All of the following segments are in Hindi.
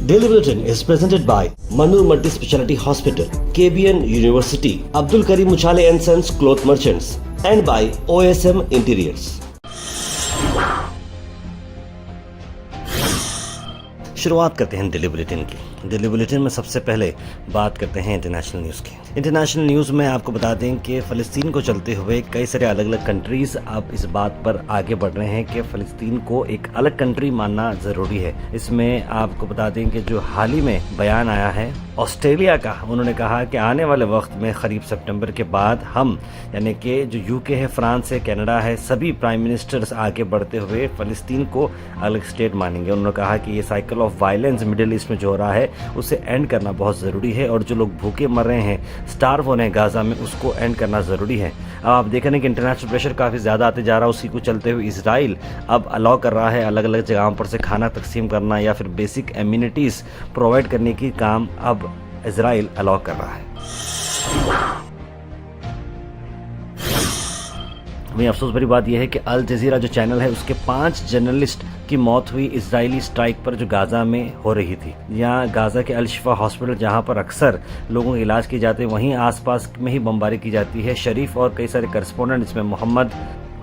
Daily Bulletin is presented by Manur Multi Speciality Hospital, KBN University, Abdul Karim Uchale and Sons Cloth Merchants, and by OSM Interiors. शुरुआत करते हैं दिल्ली बुलेटिन की। दिल्ली बुलेटिन में सबसे पहले बात करते हैं इंटरनेशनल न्यूज़ की। इंटरनेशनल न्यूज़ में आपको बता दें कि फ़लस्तीन को चलते हुए कई सारे अलग अलग कंट्रीज़ अब इस बात पर आगे बढ़ रहे हैं कि फ़लस्तीन को एक अलग कंट्री मानना ज़रूरी है। इसमें आपको बता दें कि जो हाल ही में बयान आया है ऑस्ट्रेलिया का, उन्होंने कहा कि आने वाले वक्त में करीब सितंबर के बाद हम यानी कि जो यूके है, फ्रांस है, कनाडा है, सभी प्राइम मिनिस्टर्स आगे बढ़ते हुए फ़लस्तीन को अलग स्टेट मानेंगे। उन्होंने कहा कि ये cycle of violence middle east में जो हो रहा है उसे एंड करना बहुत ज़रूरी है और जो लोग भूखे मर रहे हैं, स्टार्व हो रहे हैं गाज़ा में, उसको एंड करना ज़रूरी है। अब आप देख रहे हैं कि इंटरनेशनल प्रेशर काफ़ी ज़्यादा आते जा रहा है। उसी को चलते हुए इजराइल अब अलाउ कर रहा है अलग अलग जगहों पर से खाना तकसीम करना या फिर बेसिक एम्यूनिटीज़ प्रोवाइड करने की काम अब इजराइल अलाउ कर रहा है। वहीं अफसोस भरी बात यह है कि अल जजीरा जो चैनल है उसके 5 जर्नलिस्ट की मौत हुई इजरायली स्ट्राइक पर जो गाज़ा में हो रही थी। यहाँ गाज़ा के अल शिफा हॉस्पिटल जहाँ पर अक्सर लोगों के इलाज किए जाते हैं, वहीं आसपास में ही बमबारी की जाती है। शरीफ और कई सारे करस्पॉन्डेंट इसमें मोहम्मद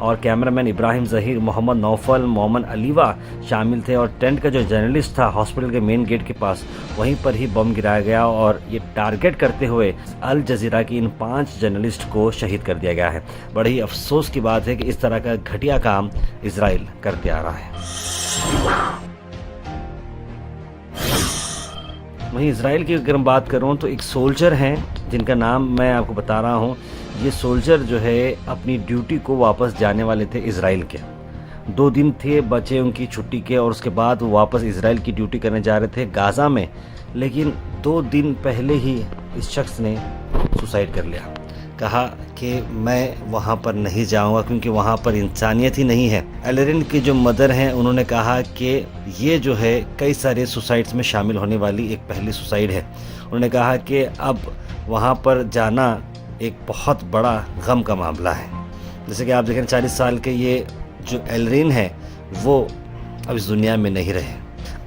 और कैमरामैन इब्राहिम जहीर, मोहम्मद नौफल, मोहम्मद अलीवा शामिल थे और टेंट का जो जर्नलिस्ट था हॉस्पिटल के मेन गेट के पास, वहीं पर ही बम गिराया गया और ये टारगेट करते हुए अल जजीरा की इन 5 जर्नलिस्ट को शहीद कर दिया गया है। बड़ी ही अफसोस की बात है कि इस तरह का घटिया काम इजराइल करते आ रहा है। वहीं इजराइल की अगर मैं बात करूं तो एक सोल्जर हैं जिनका नाम मैं आपको बता रहा हूं। ये सोल्जर जो है अपनी ड्यूटी को वापस जाने वाले थे इजराइल के। 2 दिन थे बचे उनकी छुट्टी के और उसके बाद वो वापस इजराइल की ड्यूटी करने जा रहे थे गाज़ा में, लेकिन 2 दिन पहले ही इस शख्स ने सुसाइड कर लिया। कहा कि मैं वहाँ पर नहीं जाऊँगा क्योंकि वहाँ पर इंसानियत ही नहीं है। एलेरिन की जो मदर हैं उन्होंने कहा कि ये जो है कई सारे सुसाइड्स में शामिल होने वाली एक पहली सुसाइड है। उन्होंने कहा कि अब वहाँ पर जाना एक बहुत बड़ा गम का मामला है। जैसे कि आप देखें 40 साल के ये जो एलेरिन है वो अब इस दुनिया में नहीं रहे।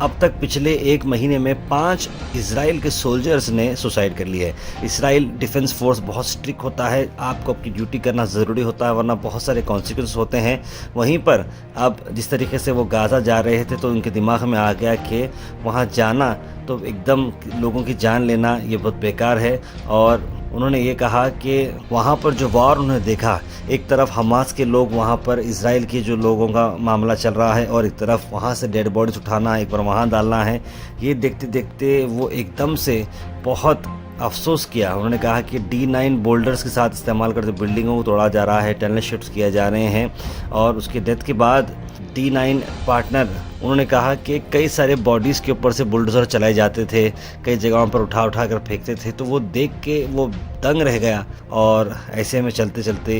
अब तक पिछले 1 महीने में 5 इजराइल के सोल्जर्स ने सुसाइड कर ली है। इजराइल डिफेंस फोर्स बहुत स्ट्रिक्ट होता है, आपको अपनी ड्यूटी करना ज़रूरी होता है वरना बहुत सारे कॉन्सिक्वेंस होते हैं। वहीं पर अब जिस तरीके से वो गाज़ा जा रहे थे तो उनके दिमाग में आ गया कि वहाँ जाना तो एकदम लोगों की जान लेना ये बहुत बेकार है। और उन्होंने ये कहा कि वहाँ पर जो वार उन्होंने देखा, एक तरफ हमास के लोग वहाँ पर इजराइल के जो लोगों का मामला चल रहा है और एक तरफ वहाँ से डेड बॉडीज उठाना, एक बार वहाँ डालना है, ये देखते देखते वो एकदम से बहुत अफसोस किया। उन्होंने कहा कि D9 बोल्डर्स के साथ इस्तेमाल करते बिल्डिंगों को तोड़ा जा रहा है, टनल शिफ्ट किया जा रहे हैं और उसके डेथ के बाद D9 पार्टनर उन्होंने कहा कि कई सारे बॉडीज़ के ऊपर से बुलडोज़र चलाए जाते थे, कई जगहों पर उठा उठा कर फेंकते थे, तो वो देख के वो दंग रह गया और ऐसे में चलते चलते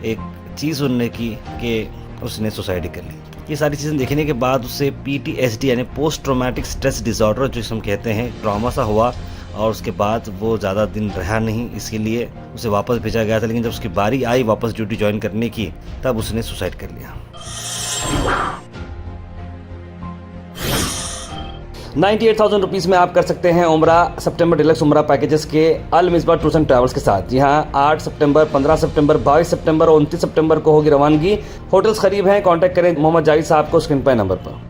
एक चीज़ सुनने की कि उसने सुसाइड कर ली। ये सारी चीज़ें देखने के बाद उसे PTSD यानी पोस्ट ट्रॉमेटिक स्ट्रेस डिसऑर्डर जो हम कहते हैं, ट्रॉमा सा हुआ और उसके बाद वो ज़्यादा दिन रहा नहीं, इसके लिए उसे वापस भेजा गया था। लेकिन जब उसकी बारी आई वापस ड्यूटी ज्वाइन करने की तब उसने सुसाइड कर लिया। 98,000 रुपीज़ में आप कर सकते हैं उम्रा सितंबर डिलक्स उम्रा पैकेजेस के अल मिसबा टूर्स एंड ट्रैवल्स के साथ। जी हाँ, 8 सितंबर, 15 सितंबर, 22 सितंबर और 29 सितंबर को होगी रवानगी। होटल्स करीब हैं, कांटेक्ट करें मोहम्मद जाहिद साहब को स्क्रीन पर नंबर पर।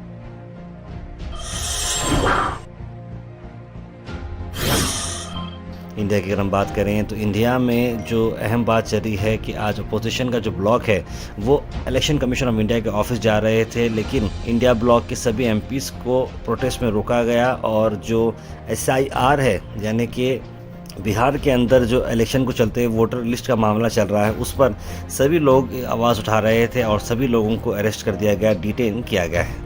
इंडिया की अगर हम बात करें तो इंडिया में जो अहम बात चल रही है कि आज अपोजिशन का जो ब्लॉक है वो इलेक्शन कमीशन ऑफ इंडिया के ऑफिस जा रहे थे, लेकिन इंडिया ब्लॉक के सभी MPs को प्रोटेस्ट में रोका गया और जो SIR है यानी कि बिहार के अंदर जो इलेक्शन को चलते वोटर लिस्ट का मामला चल रहा है उस पर सभी लोग आवाज़ उठा रहे थे और सभी लोगों को अरेस्ट कर दिया गया, डिटेन किया गया है।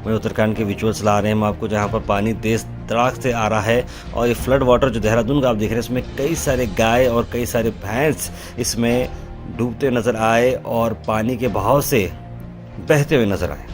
वहीं उत्तराखंड के विजुअल्स ला रहे हैं हम आपको, जहां पर पानी तेज तड़ाक से आ रहा है और ये फ्लड वाटर जो देहरादून का आप देख रहे हैं इसमें कई सारे गाय और कई सारे भैंस इसमें डूबते नज़र आए और पानी के बहाव से बहते हुए नज़र आए।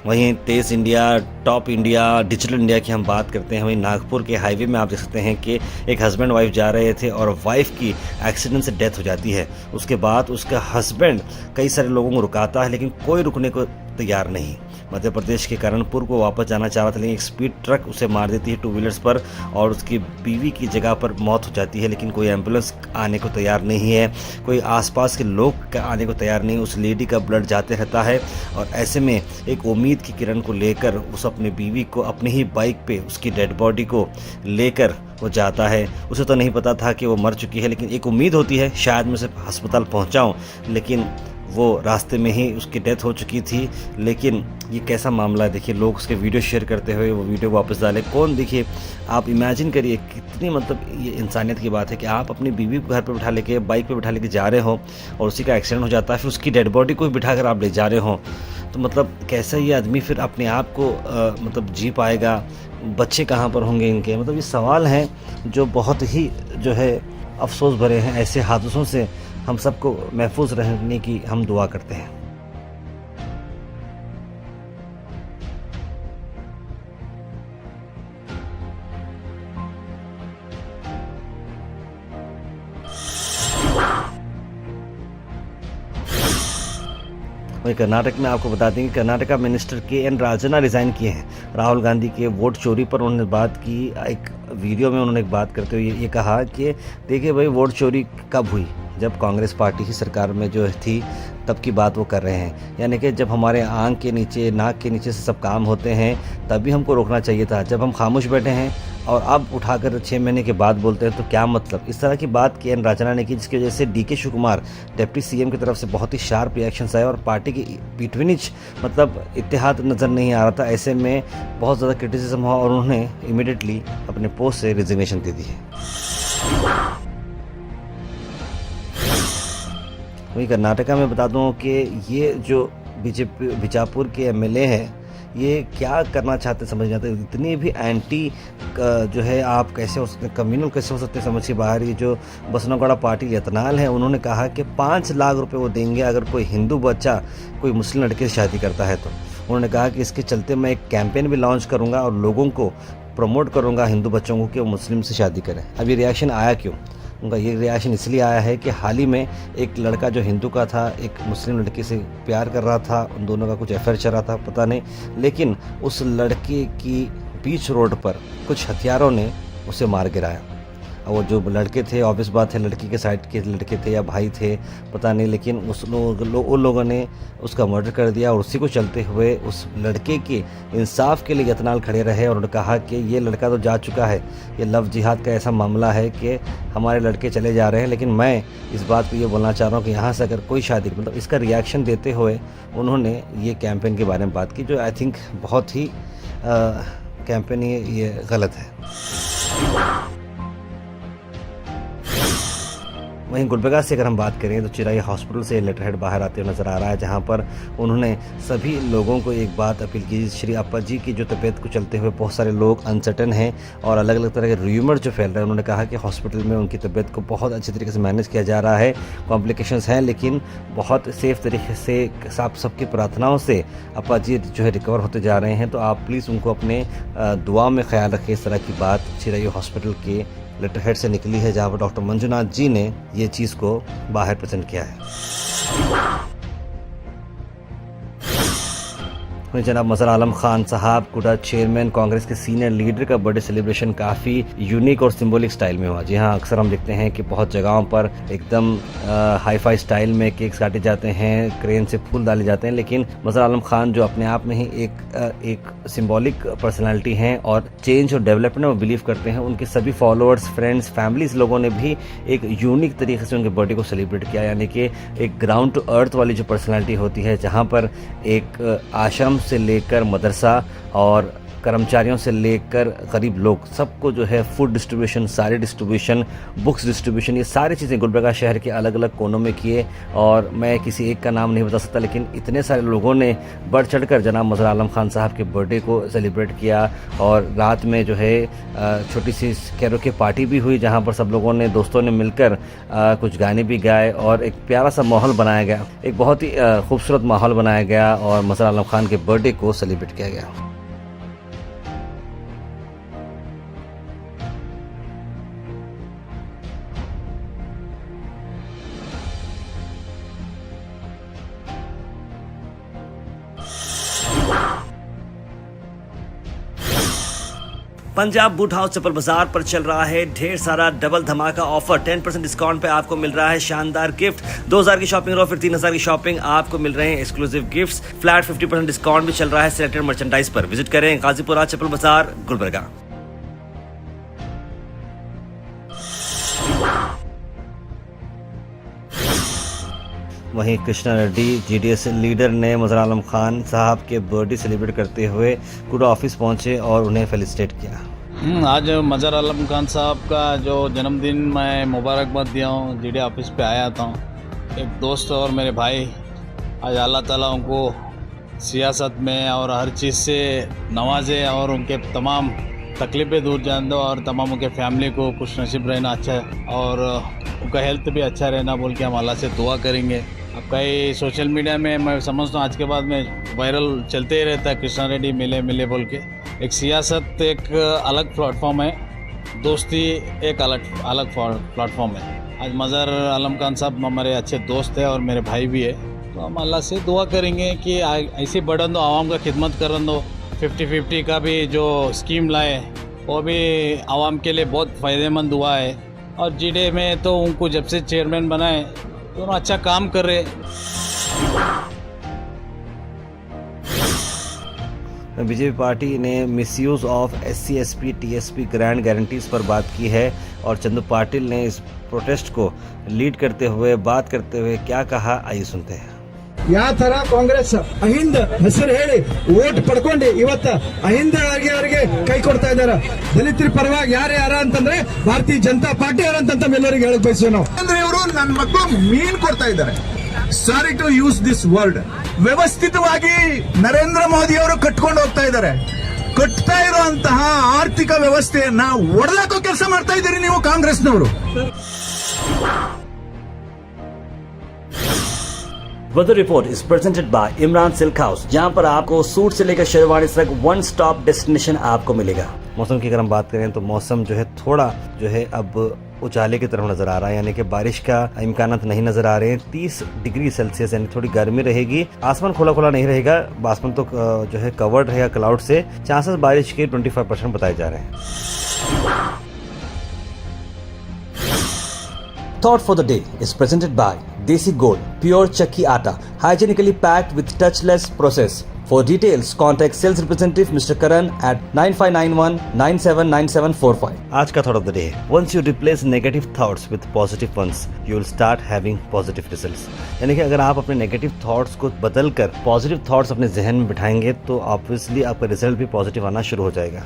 वहीं तेज़ India, top India, digital India की हम बात करते हैं, वहीं नागपुर के हाईवे में आप देख सकते हैं कि एक हस्बैंड वाइफ जा रहे थे और वाइफ की एक्सीडेंट से डेथ हो जाती है। उसके बाद उसका हस्बैंड कई सारे लोगों को रुकाता है, लेकिन कोई रुकने को तैयार नहीं। मध्य प्रदेश के कानपुर को वापस जाना चाह रहा था, लेकिन एक स्पीड ट्रक उसे मार देती है टू व्हीलर्स पर और उसकी बीवी की जगह पर मौत हो जाती है। लेकिन कोई एम्बुलेंस आने को तैयार नहीं है, कोई आसपास के लोग आने को तैयार नहीं। उस लेडी का ब्लड जाते रहता है और ऐसे में एक उम्मीद की किरण को लेकर उस अपने बीवी को अपनी ही बाइक पे उसकी डेड बॉडी को लेकर वो जाता है। उसे तो नहीं पता था कि वो मर चुकी है, लेकिन एक उम्मीद होती है शायद मैं उसे अस्पताल पहुंचाऊं, लेकिन वो रास्ते में ही उसकी डेथ हो चुकी थी। लेकिन ये कैसा मामला है, देखिए लोग उसके वीडियो शेयर करते हुए वो वीडियो वापस डाले। कौन, देखिए आप इमेजिन करिए कितनी मतलब ये इंसानियत की बात है कि आप अपनी बीवी को घर पे बिठा लेके, बाइक पे बिठा लेके जा रहे हो और उसी का एक्सीडेंट हो जाता है, फिर उसकी डेड बॉडी को भी बिठा कर आप ले जा रहे हो। तो मतलब कैसा ये आदमी फिर अपने आप को मतलब जी पाएगा, बच्चे कहाँ पर होंगे इनके, मतलब ये सवाल हैं जो बहुत ही जो है अफसोस भरे हैं। ऐसे हादसों से हम सबको महफूज रहने की हम दुआ करते हैं। वहीं कर्नाटक में आपको बता दें कि कर्नाटका मिनिस्टर KN राजना रिज़ाइन किए हैं। राहुल गांधी के वोट चोरी पर उन्होंने बात की। एक वीडियो में उन्होंने एक बात करते हुए ये कहा कि देखिए भाई, वोट चोरी कब हुई, जब कांग्रेस पार्टी की सरकार में जो थी तब की बात वो कर रहे हैं। यानी कि जब हमारे आंख के नीचे, नाक के नीचे से सब काम होते हैं तभी हमको रोकना चाहिए था। जब हम खामोश बैठे हैं और अब उठाकर 6 महीने के बाद बोलते हैं तो क्या मतलब। इस तरह की बात KN राजना ने की, जिसकी वजह से DK शिवकुमार डिप्टी CM की तरफ से बहुत ही शार्प रिएक्शंस आए और पार्टी की बिटवीनिच मतलब इत्तेहाद नज़र नहीं आ रहा था। ऐसे में बहुत ज़्यादा क्रिटिसिज्म हुआ और उन्होंने इमीडिएटली अपने पोस्ट से रिजिग्नेशन दे दी है। वहीं कर्नाटका में बता दूं कि ये जो बीजेपी बीजापुर के MLA हैं, ये क्या करना चाहते समझ नहीं आता। इतनी भी एंटी जो है आप कैसे हो सकते, कम्युनल कैसे हो सकते समझ के बाहर। ये जो बसनागौड़ा पाटिल यतनाल है, उन्होंने कहा कि 5 लाख रुपए वो देंगे अगर कोई हिंदू बच्चा कोई मुस्लिम लड़के से शादी करता है तो। उन्होंने कहा कि इसके चलते मैं एक कैंपेन भी लॉन्च करूँगा और लोगों को प्रमोट करूँगा हिंदू बच्चों को कि वो मुस्लिम से शादी करें। अब ये रिएक्शन आया क्यों? उनका ये रिएक्शन इसलिए आया है कि हाल ही में एक लड़का जो हिंदू का था एक मुस्लिम लड़की से प्यार कर रहा था, उन दोनों का कुछ अफेयर चल रहा था पता नहीं, लेकिन उस लड़के की बीच रोड पर कुछ हथियारों ने उसे मार गिराया। और वो जो लड़के थे, ऑब्वियस बात है लड़की के साइड के लड़के थे या भाई थे पता नहीं, लेकिन उन लोगों ने उसका मर्डर कर दिया। और उसी को चलते हुए उस लड़के के इंसाफ के लिए यतनाल खड़े रहे और उन्होंने कहा कि ये लड़का तो जा चुका है, ये लव जिहाद का ऐसा मामला है कि हमारे लड़के चले जा रहे हैं, लेकिन मैं इस बात पर ये बोलना चाह रहा हूँ कि यहाँ से अगर कोई शादी, मतलब इसका रिएक्शन देते हुए उन्होंने ये कैंपेन के बारे में बात की, जो आई थिंक बहुत ही कैंपेन ये गलत है। वहीं गुलबर्गा से अगर हम बात करें तो चिराई हॉस्पिटल से लेटर हेड बाहर आते हुए नज़र आ रहा है, जहां पर उन्होंने सभी लोगों को एक बात अपील की। श्री अप्पा जी की जो तबीयत को चलते हुए बहुत सारे लोग अनसर्टन हैं और अलग अलग तरह के र्यूमर जो फैल रहे हैं, उन्होंने कहा कि हॉस्पिटल में उनकी तबीयत को बहुत अच्छी तरीके से मैनेज किया जा रहा है। कॉम्प्लिकेशंस हैं लेकिन बहुत सेफ तरीके से आप सबकी प्रार्थनाओं से अप्पा जी जो है रिकवर होते जा रहे हैं। तो आप प्लीज़ उनको अपने दुआ में ख्याल रखें। इस तरह की बात चिराई हॉस्पिटल के लेटर हेड से निकली है, जहाँ पर डॉक्टर मंजुनाथ जी ने ये चीज़ को बाहर प्रेजेंट किया है। जनाब मज़हर आलम खान साहब कुडा चेयरमैन कांग्रेस के सीनियर लीडर का बर्थडे सेलिब्रेशन काफ़ी यूनिक और सिंबॉलिक स्टाइल में हुआ। जी हाँ, अक्सर हम देखते हैं कि बहुत जगहों पर एकदम हाई फाई स्टाइल में केक्स काटे जाते हैं, क्रेन से फूल डाले जाते हैं, लेकिन मज़हर आलम खान जो अपने आप में ही एक सिंबॉलिक पर्सनालिटी हैं और चेंज और डेवलपमेंट में बिलीव करते हैं, उनके सभी फॉलोअर्स, फ्रेंड्स, फैमिलीज लोगों ने भी एक यूनिक तरीके से उनके बर्थडे को सेलिब्रेट किया। यानी कि एक ग्राउंड टू अर्थ वाली जो पर्सनालिटी होती है, जहाँ पर एक आश्रम से लेकर मदरसा और कर्मचारियों से लेकर गरीब लोग सबको जो है फूड डिस्ट्रीब्यूशन, सारी डिस्ट्रीब्यूशन, बुक्स डिस्ट्रीब्यूशन, ये सारी चीज़ें गुलबर्गा शहर के अलग अलग कोनों में किए। और मैं किसी एक का नाम नहीं बता सकता, लेकिन इतने सारे लोगों ने बढ़ चढ़कर जनाब मज़हर आलम खान साहब के बर्थडे को सेलिब्रेट किया। और रात में जो है छोटी सी कैरोके पार्टी भी हुई, जहाँ पर सब लोगों ने, दोस्तों ने मिलकर कुछ गाने भी गाए और एक प्यारा सा माहौल बनाया गया, एक बहुत ही खूबसूरत माहौल बनाया गया और मज़हर आलम खान के बर्थडे को सेलिब्रेट किया गया। पंजाब बूट हाउस चप्पल बाजार पर चल रहा है ढेर सारा डबल धमाका ऑफर। 10% डिस्काउंट पे आपको मिल रहा है शानदार गिफ्ट। 2000 की शॉपिंग और फिर 3000 की शॉपिंग आपको मिल रहे हैं एक्सक्लूसिव गिफ्ट्स। फ्लैट 50% डिस्काउंट भी चल रहा है सिलेक्टेड मर्चेंडाइज पर। विजिट करें गाजीपुरा चप्पल बाजार, गुलबर्गा। वहीं कृष्णा रेड्डी जीडीएस लीडर ने मज़हर आलम खान साहब के बर्थडे सेलिब्रेट करते हुए पूरा ऑफिस पहुंचे और उन्हें फेलिसिटेट किया। आज मज़हर आलम खान साहब का जो जन्मदिन मैं मुबारकबाद दिया हूँ, जीडी ऑफिस पे आया था। एक दोस्त और मेरे भाई, आज अल्लाह ताला उनको सियासत में और हर चीज़ से नवाजे और उनके तमाम तकलीफ़ें दूर जान दो और तमाम उनके फैमिली को खुश नसीब रहना अच्छा है और उनका हेल्थ भी अच्छा रहना बोल के हम अल्लाह से दुआ करेंगे। अब कई सोशल मीडिया में मैं समझता हूँ आज के बाद में वायरल चलते ही रहता है कृष्णा रेड्डी मिले बोल के। एक सियासत एक अलग प्लेटफॉर्म है, दोस्ती एक अलग प्लेटफॉर्म है। आज मज़हर आलम खान साहब हमारे अच्छे दोस्त है और मेरे भाई भी है, तो हम अल्लाह से दुआ करेंगे कि ऐसे बढ़न दो, आवाम का खिदमत करन दो। 50-50 का भी जो स्कीम लाए वो भी आवाम के लिए बहुत फ़ायदेमंद हुआ है। और जीडे में तो उनको जब से चेयरमैन बनाए दोनों अच्छा काम कर रहे। बीजेपी पार्टी ने misuse of SC SP TSP grant guarantees पर बात की है और चंदू पाटिल ने इस प्रोटेस्ट को लीड करते हुए बात करते हुए क्या कहा, आइए सुनते हैं। ಯಾವ ತರ ಕಾಂಗ್ರೆಸ್ ಅಹಿಂದ ಹೆಸರು ಹೇಳಿ ವೋಟ್ ಪಡ್ಕೊಂಡು ಇವತ್ತು ಅಹಿಂದ ಅವರಿಗೆ ಕೈ ಕೊಡ್ತಾ ಇದ್ದಾರೆ। ದಲಿತರ ಪರವಾಗಿ ಯಾರ ಅಂತಂದ್ರೆ ಭಾರತೀಯ ಜನತಾ ಪಾರ್ಟಿ ಅವರಂತ ಎಲ್ಲರಿಗೂ ಹೇಳಕ್ ಬಯಸುವ ನಾವು ಅಂದ್ರೆ ಇವರು ನನ್ನ ಮಕ್ಕಳು ಮೀನ್ ಕೊಡ್ತಾ ಇದ್ದಾರೆ। Sorry to use this word, ವ್ಯವಸ್ಥಿತವಾಗಿ ನರೇಂದ್ರ ಮೋದಿ ಅವರು ಕಟ್ಕೊಂಡು ಹೋಗ್ತಾ ಇದ್ದಾರೆ। ಕಟ್ತಾ ಇರುವಂತಹ ಆರ್ಥಿಕ ವ್ಯವಸ್ಥೆಯನ್ನ ಒಡೆದಾಕೋ ಕೆಲಸ ಮಾಡ್ತಾ ಇದ್ದೀರಿ ನೀವು ಕಾಂಗ್ರೆಸ್ನವರು। Weather report is presented by Imran silk house, जहां पर आपको सूट से लेकर शेरवानी तक वन स्टॉप डेस्टिनेशन आपको मिलेगा। मौसम की अगर हम बात करें तो मौसम जो है थोड़ा जो है अब उजाले की तरफ नजर आ रहा है, यानी कि बारिश का इम्कानात नहीं नजर आ रहे हैं। 30 डिग्री सेल्सियस यानी थोड़ी गर्मी रहेगी। आसमान खुला नहीं रहेगा, आसमान तो जो है कवर्ड रहेगा क्लाउड से। चांसेस बारिश के 25% बताए जा रहे हैं। Thought for the day is presented by Desi Gold, pure chakki atta, hygienically packed with touchless process. For details, contact sales representative Mr. Karan at 9591979745. आज का thought of the day: Once you replace negative thoughts with positive ones, you will start having positive results. यानी कि अगर आप अपने नेगेटिव थॉट्स को बदलकर पॉजिटिव थॉट्स अपने जहन में बिठाएंगे तो ऑब्वियसली आपका रिजल्ट भी पॉजिटिव आना शुरू हो जाएगा।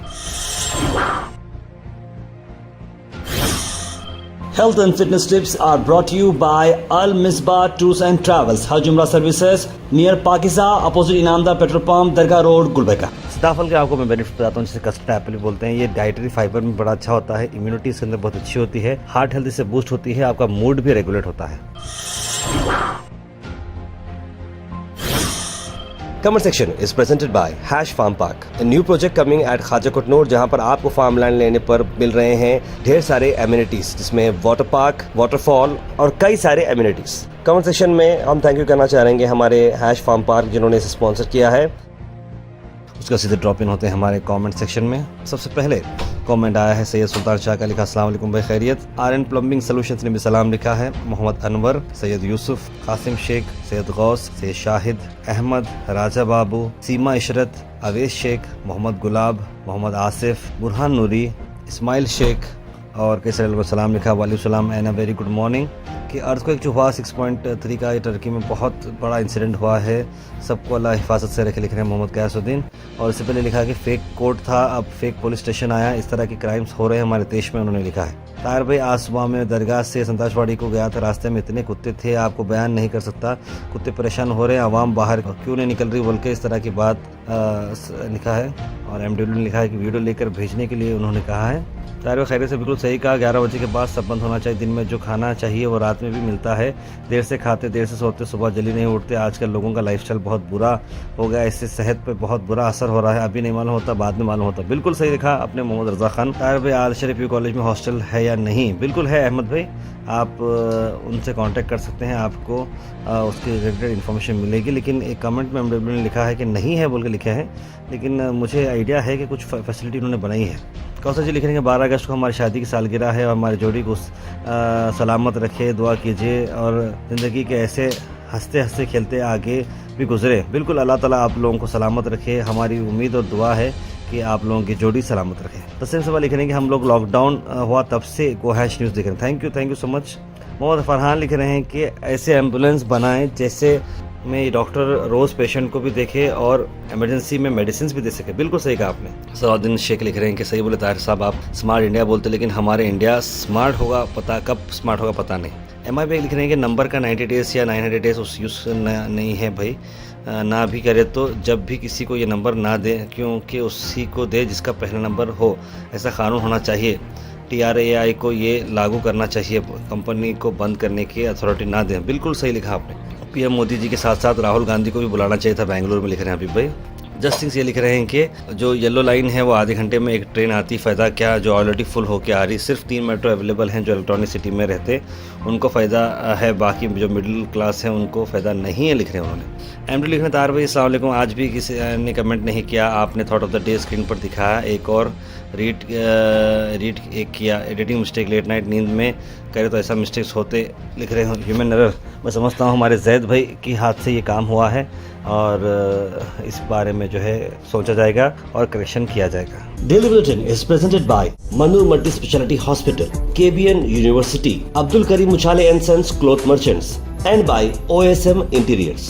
Health and fitness tips are brought to you by Al Misbah Tours and Travels, Hajj Umrah Services, near Pakiza, opposite Inamdar petrol pump, दरगाह रोड, गुलबर्गा। सीताफल के आपको मैं बेनिफिट बताता हूँ, जिसे कस्टर्ड एप्पल भी बोलते हैं। ये डाइटरी फाइबर में बड़ा अच्छा होता है, इम्यूनिटी इसके अंदर बहुत अच्छी होती है, हार्ट हेल्थ इससे बूस्ट होती है, आपका मूड भी रेगुलेट होता है। Comment section is presented by hash farm park, a new project coming at Khwaja Kotnur, जहां पर आपको फार्म लैंड लेने पर मिल रहे हैं ढेर सारे एमिनिटीज, जिसमें वाटर पार्क, वाटरफॉल और कई सारे एमिनिटीज। कमेंट सेक्शन में हम थैंक यू करना चाहेंगे हमारे हैश फार्म पार्क जिन्होंने इसे स्पॉन्सर किया है। उसका सीधे ड्रॉप इन होते हैं हमारे कमेंट सेक्शन में। सबसे पहले कमेंट आया है सैयद सुल्तान शाह का, लिखा अस्सलाम वालेकुम भाई खैरियत। RN प्लम्बिंग सोल्यूशंस ने भी सलाम लिखा है। मोहम्मद अनवर, सैयद यूसुफ, कासिम शेख, सैयद गौस, सैयद शाहिद अहमद, राजा बाबू, सीमा इशरत, अवेश शेख, मोहम्मद गुलाब, मोहम्मद आसिफ, बुरहान नूरी, इस्माइल शेख, और कई सारे लोगों को सलाम लिखा, वालेकुम सलाम and a very good morning. कि अर्थक्वेक जो हुआ 6.3 का, ये टर्की में बहुत बड़ा इंसिडेंट हुआ है, सबको अल्लाह हिफाजत से रखे, लिख रहे हैं मोहम्मद गयासुद्दीन। और इससे पहले लिखा कि फेक कोर्ट था, अब फेक पुलिस स्टेशन आया, इस तरह के क्राइम्स हो रहे हैं हमारे देश में, उन्होंने लिखा है। ताहिर भाई, आज सुबह में दरगाह से संताजवाड़ी को गया था, रास्ते में इतने कुत्ते थे आपको बयान नहीं कर सकता, कुत्ते परेशान हो रहे हैं, आवाम बाहर क्यों नहीं निकल रही बोल के इस तरह की बात लिखा है। और MW ने लिखा है कि वीडियो लेकर भेजने के लिए उन्होंने कहा है। तारिक खैरियत से बिल्कुल सही कहा, 11 बजे के बाद सब बंद होना चाहिए। दिन में जो खाना चाहिए वो रात में भी मिलता है, देर से खाते देर से सोते, सुबह जल्दी नहीं उठते। आजकल लोगों का लाइफस्टाइल बहुत बुरा हो गया, इससे सेहत पे बहुत बुरा असर हो रहा है, अभी नहीं मालूम होता, बाद में मालूम होता। बिल्कुल सही लिखा आपने मोहम्मद रजा खान। तारिक भाई, आल शरीफ कॉलेज में हॉस्टल है या नहीं? बिल्कुल है अहमद भाई, आप उनसे कांटेक्ट कर सकते हैं, आपको उसकी रिलेटेड इन्फॉर्मेशन मिलेगी। लेकिन एक कमेंट में MW ने लिखा है कि नहीं है बोल के लिखा है, लेकिन मुझे आइडिया है कि कुछ फैसिलिटी उन्होंने बनाई है। कौशल जी लिख रहे हैं कि 12 अगस्त को हमारी शादी की सालगिरह है और हमारी जोड़ी को सलामत रखे, दुआ कीजिए और ज़िंदगी के ऐसे हंसते हंसते खेलते आगे भी गुजरे। बिल्कुल, अल्लाह ताला आप लोगों को सलामत रखे, हमारी उम्मीद और दुआ है कि आप लोगों की जोड़ी सलामत रखे। तस्लीम सवाल लिख रहे हैं कि हम लोग लॉकडाउन हुआ तब से गो हैश न्यूज़ देख रहे हैं। Thank you so much. Mohammad Farhan लिख रहे हैं कि ऐसे एम्बुलेंस बनाएं जैसे में डॉक्टर रोज़ पेशेंट को भी देखे और इमरजेंसी में मेडिसिन भी दे सके। बिल्कुल सही कहा आपने। सलाउद्दीन शेख लिख रहे हैं कि सही बोले ताहिर साहब, आप स्मार्ट इंडिया बोलते लेकिन हमारे इंडिया स्मार्ट होगा, पता कब स्मार्ट होगा पता नहीं। MI भाई लिख रहे हैं कि नंबर का 90 डेज़ या 900 डेज़ उस यूज़ नहीं है भाई, ना भी करे तो जब भी किसी को ये नंबर ना दे, क्योंकि उसी को दे जिसका पहला नंबर हो, ऐसा कानून होना चाहिए। TRAI को ये लागू करना चाहिए, कंपनी को बंद करने की अथॉरिटी ना दें। बिल्कुल सही लिखा आपने। PM मोदी जी के साथ साथ राहुल गांधी को भी बुलाना चाहिए था, बेंगलुरु में लिख रहे हैं हबीब भाई। जस्टिस ये लिख रहे हैं कि जो येलो लाइन है वो आधे घंटे में एक ट्रेन आती, फ़ायदा क्या जो ऑलरेडी फुल होके आ रही। सिर्फ 3 मेट्रो अवेलेबल हैं जो इलेक्ट्रॉनिक सिटी में रहते, उनको फ़ायदा है, बाकी जो मिडिल क्लास है उनको फ़ायदा नहीं है, लिख रहे हैं उन्होंने। MD लिख रहे हैं तार भाई अस्सलाम वालेकुम, आज भी किसी ने कमेंट नहीं किया, आपने thought of the day screen पर दिखाया, एक और रीड एक किया, एडिटिंग मिस्टेक, लेट नाइट नींद में करे तो ऐसा मिस्टेक्स होते, लिख रहे हो ह्यूमन एरर। मैं समझता हूँ हमारे जैद भाई के हाथ से ये काम हुआ है और इस बारे में जो है सोचा जाएगा और करेक्शन किया जाएगा। Daily Bulletin is presented by Manu Multi Speciality Hospital, KBN University, Abdul Karim Muchale and Sons Cloth Merchants, and by OSM Interiors.